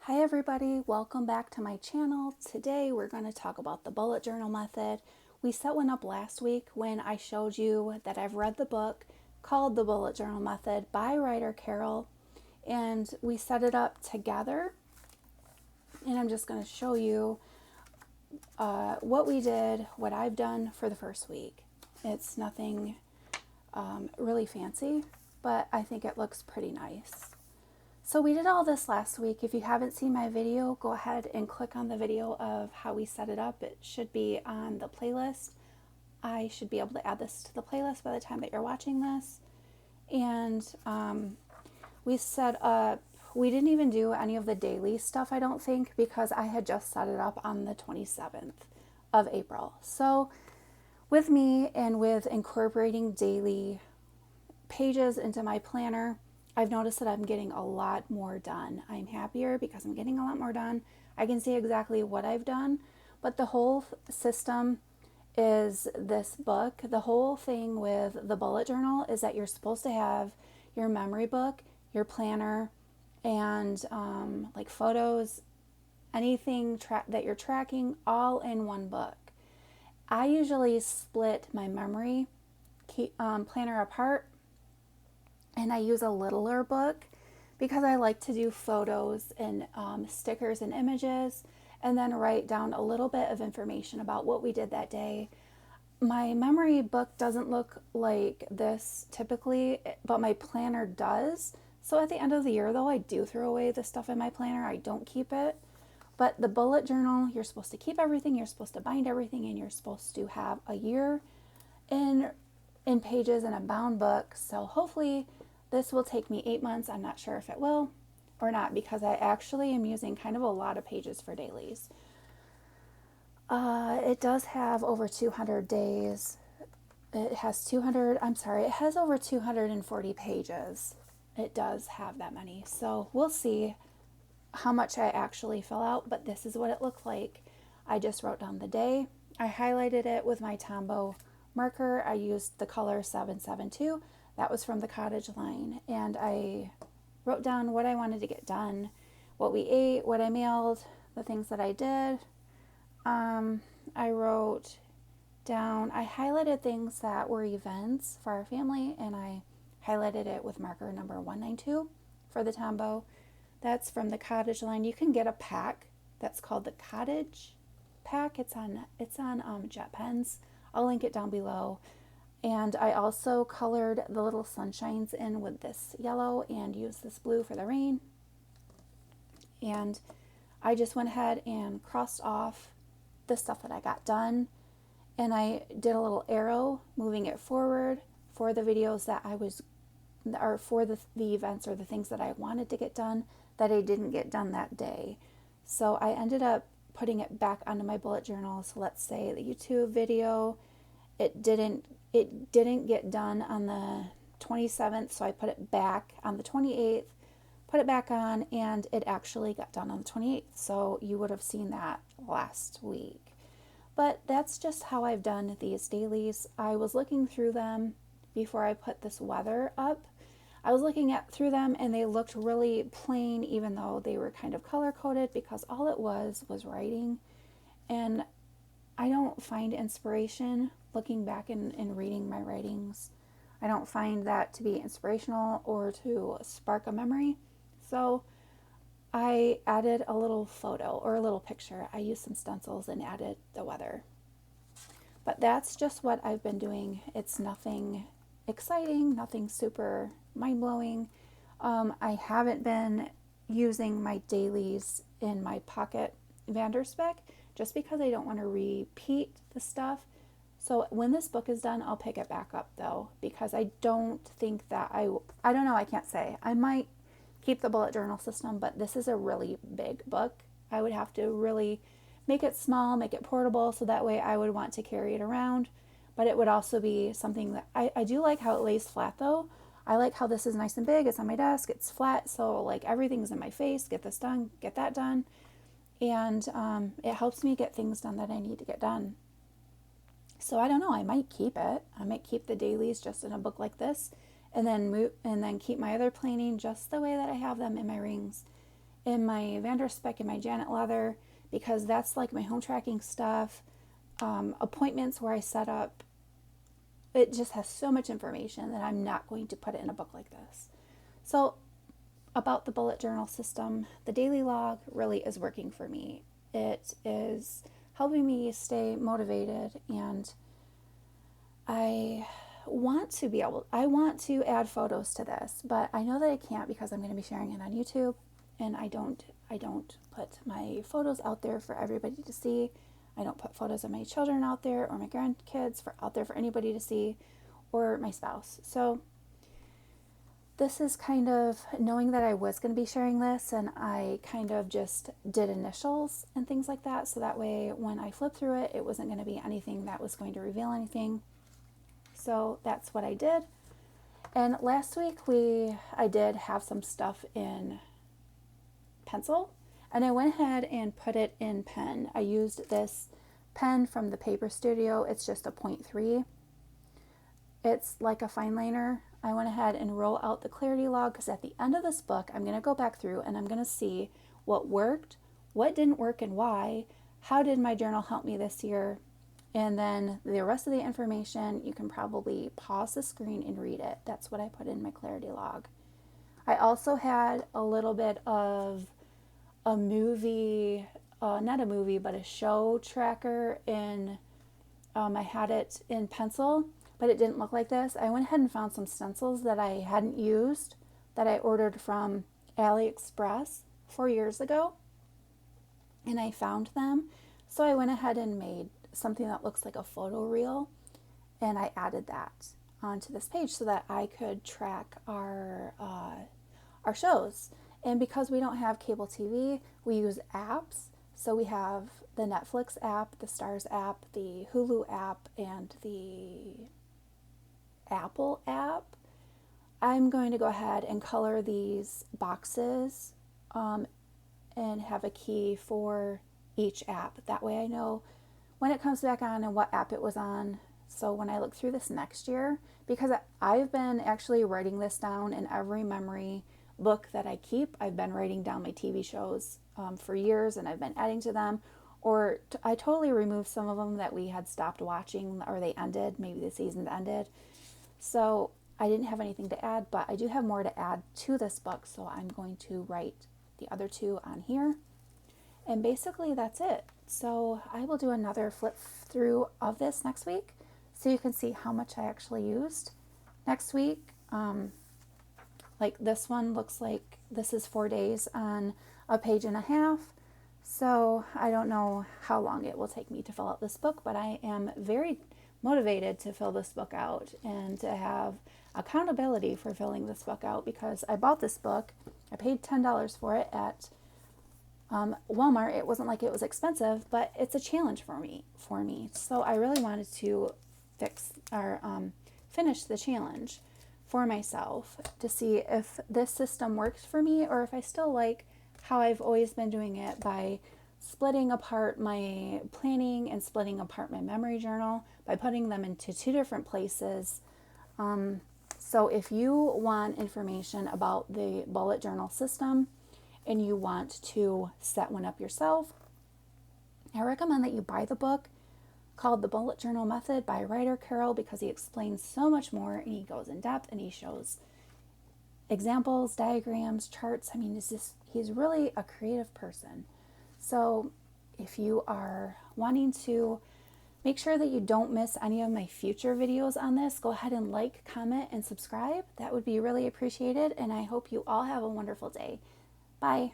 Hi everybody, welcome back to my channel. Today we're going to talk about the bullet journal method. We set one up last week when I showed you that I've read the book called The Bullet Journal Method by writer Carol, and we set it up together, and I'm just going to show you what we did, what I've done for the first week. It's nothing really fancy, but I think it looks pretty nice. So we did all this last week. If you haven't seen my video, go ahead and click on the video of how we set it up. It should be on the playlist. I should be able to add this to the playlist by the time that you're watching this. And we set up, we didn't even do any of the daily stuff, I don't think, because I had just set it up on the 27th of April. So with me and with incorporating daily pages into my planner, I've noticed that I'm getting a lot more done. I'm happier because I'm getting a lot more done. I can see exactly what I've done, but the whole system is this book. The whole thing with the bullet journal is that you're supposed to have your memory book, your planner, and like photos, anything that you're tracking, all in one book. I usually split my memory planner apart, and I use a littler book because I like to do photos and stickers and images, and then write down a little bit of information about what we did that day. My memory book doesn't look like this typically, but my planner does. So at the end of the year, though, I do throw away the stuff in my planner. I don't keep it. But the bullet journal, you're supposed to keep everything, you're supposed to bind everything, and you're supposed to have a year in pages in a bound book. So hopefully this will take me 8 months. I'm not sure if it will or not because I actually am using kind of a lot of pages for dailies. It does have over 200 days. It has it has over 240 pages. It does have that many. So we'll see how much I actually fill out, but this is what it looked like. I just wrote down the day. I highlighted it with my Tombow marker. I used the color 772. That was from the Cottage line. And I wrote down what I wanted to get done, what we ate, what I mailed, the things that I did. I wrote down, I highlighted things that were events for our family, and I highlighted it with marker number 192 for the Tombow. That's from the Cottage line. You can get a pack that's called the Cottage pack. It's on Jet Pens. I'll link it down below. And I also colored the little sunshines in with this yellow and used this blue for the rain. And I just went ahead and crossed off the stuff that I got done. And I did a little arrow moving it forward for the videos that or for the events or the things that I wanted to get done that I didn't get done that day. So I ended up putting it back onto my bullet journal. So let's say the YouTube video, it didn't get done on the 27th, so I put it back on the 28th, put it back on, and it actually got done on the 28th. So you would have seen that last week. But that's just how I've done these dailies. I was looking through them before I put this weather up. I was looking through them and they looked really plain, even though they were kind of color coded, because all it was writing. And I don't find inspiration looking back and reading my writings. I don't find that to be inspirational or to spark a memory. So I added a little photo or a little picture. I used some stencils and added the weather. But that's just what I've been doing. It's nothing exciting, nothing super mind-blowing. I haven't been using my dailies in my pocket Vanderspec just because I don't want to repeat the stuff. So when this book is done, I'll pick it back up though, because I don't think that I don't know, I can't say. I might keep the bullet journal system, but this is a really big book. I would have to really make it small, make it portable, so that way I would want to carry it around. But it would also be something that I do like how it lays flat though. I like how this is nice and big. It's on my desk. It's flat. So like everything's in my face. Get this done. Get that done. And it helps me get things done that I need to get done. So I don't know. I might keep it. I might keep the dailies just in a book like this, and then keep my other planning just the way that I have them in my rings. in my Vanderspec and my Janet Leather, because that's like my home tracking stuff, appointments where I set up. It just has so much information that I'm not going to put it in a book like this. So about the bullet journal system, the daily log really is working for me. It is helping me stay motivated, and I want to add photos to this, but I know that I can't because I'm going to be sharing it on YouTube, and I don't put my photos out there for everybody to see. I don't put photos of my children out there or my grandkids out there for anybody to see, or my spouse. So this is kind of knowing that I was going to be sharing this, and I kind of just did initials and things like that, so that way when I flip through it, it wasn't going to be anything that was going to reveal anything. So that's what I did. And last week I did have some stuff in pencil, and I went ahead and put it in pen. I used this pen from the Paper Studio. It's just a 0.3. It's like a fine liner. I went ahead and roll out the clarity log, because at the end of this book, I'm going to go back through and I'm going to see what worked, what didn't work and why, how did my journal help me this year, and then the rest of the information, you can probably pause the screen and read it. That's what I put in my clarity log. I also had a little bit of a movie, not a movie, but a show tracker in, I had it in pencil, but it didn't look like this. I went ahead and found some stencils that I hadn't used that I ordered from AliExpress 4 years ago, and I found them. So I went ahead and made something that looks like a photo reel, and I added that onto this page so that I could track our shows. And because we don't have cable TV, we use apps. So we have the Netflix app, the Stars app, the Hulu app, and the Apple app. I'm going to go ahead and color these boxes and have a key for each app. That way I know when it comes back on and what app it was on. So when I look through this next year, because I've been actually writing this down in every memory book that I keep. I've been writing down my TV shows for years, and I've been adding to them, or I totally removed some of them that we had stopped watching, or they ended, maybe the seasons ended. So I didn't have anything to add, but I do have more to add to this book, so I'm going to write the other two on here. And basically that's it. So I will do another flip through of this next week, so you can see how much I actually used. Next week, like this one looks like this is 4 days on a page and a half. So I don't know how long it will take me to fill out this book, but I am very motivated to fill this book out and to have accountability for filling this book out, because I bought this book. I paid $10 for it at Walmart. It wasn't like it was expensive, but it's a challenge for me. So I really wanted to finish the challenge for myself to see if this system works for me, or if I still like how I've always been doing it by splitting apart my planning and splitting apart my memory journal by putting them into two different places. So if you want information about the bullet journal system and you want to set one up yourself, I recommend that you buy the book called The Bullet Journal Method by writer Carol, because he explains so much more, and he goes in depth and he shows examples, diagrams, charts. I mean, he's really a creative person. So if you are wanting to make sure that you don't miss any of my future videos on this, go ahead and like, comment, and subscribe. That would be really appreciated, and I hope you all have a wonderful day. Bye.